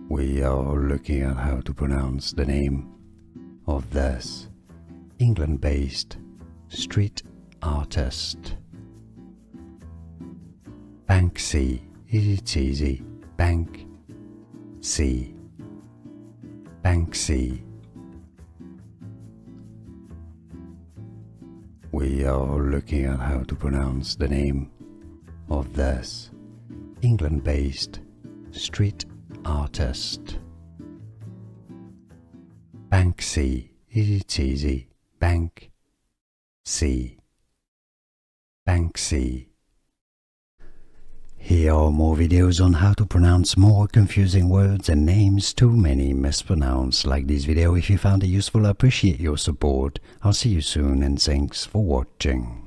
We are looking at how to pronounce the name of this England-based street artist. Banksy. It's easy. Banksy. Banksy. We are looking at how to pronounce the name of this England-based street artist. Banksy. It's easy. Banksy. Banksy. Here are more videos on how to pronounce more confusing words and names too many mispronounced. Like this video if you found it useful. I appreciate your support. I'll see you soon and thanks for watching.